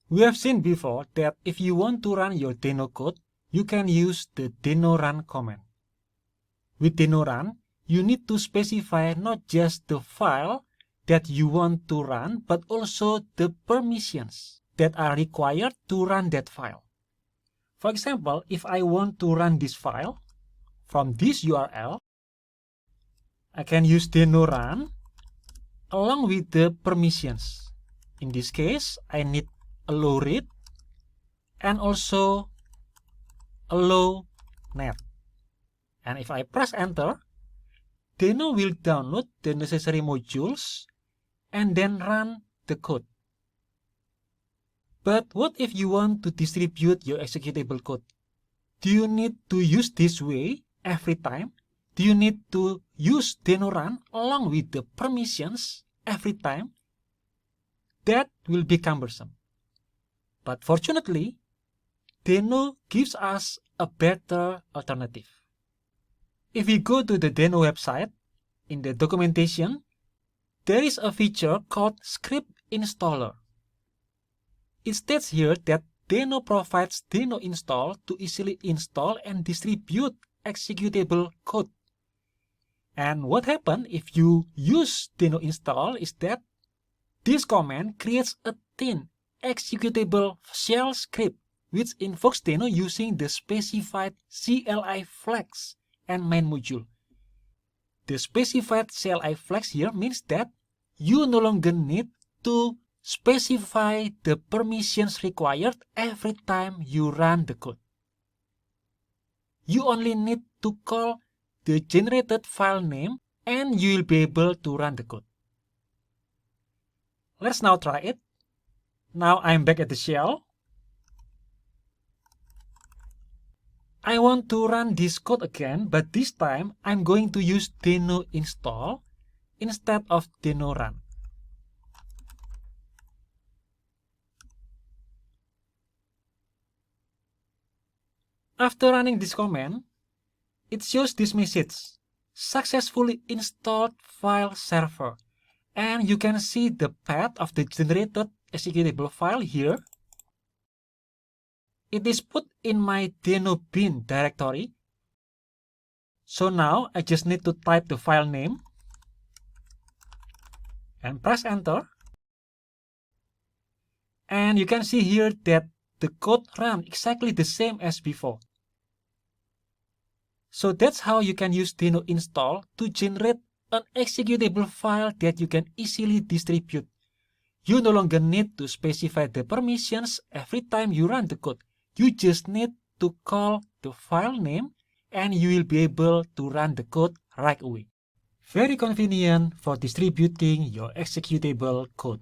We have seen before that if you want to run your Deno code, you can use the Deno run command. With Deno run, you need to specify not just the file that you want to run, but also the permissions that are required to run that file. For example, if I want to run this file from this URL, I can use Deno run along with the permissions. In this case, I need allow read and also allow net. And if I press enter, Deno will download the necessary modules and then run the code. But what if you want to distribute your executable code? Do you need to use this way every time? Do you need to use Deno run along with the permissions every time? That will be cumbersome. But fortunately, Deno gives us a better alternative. If we go to the Deno website, in the documentation, there is a feature called Script Installer. It states here that Deno provides Deno install to easily install and distribute executable code. And what happens if you use Deno install is that this command creates a thin executable shell script which invokes Deno using the specified CLI flags and main module. The specified CLI flags here means that you no longer need to specify the permissions required every time you run the code. You only need to call the generated file name and you will be able to run the code. Let's now try it. Now I'm back at the shell. I want to run this code again, but this time I'm going to use Deno install instead of Deno run. After running this command, it shows this message, successfully installed file server. And you can see the path of the generated executable file here. It is put in my Deno bin directory. So now I just need to type the file name and press enter. And you can see here that the code runs exactly the same as before. So that's how you can use Deno install to generate an executable file that you can easily distribute. You no longer need to specify the permissions every time you run the code. You just need to call the file name and you will be able to run the code right away. Very convenient for distributing your executable code.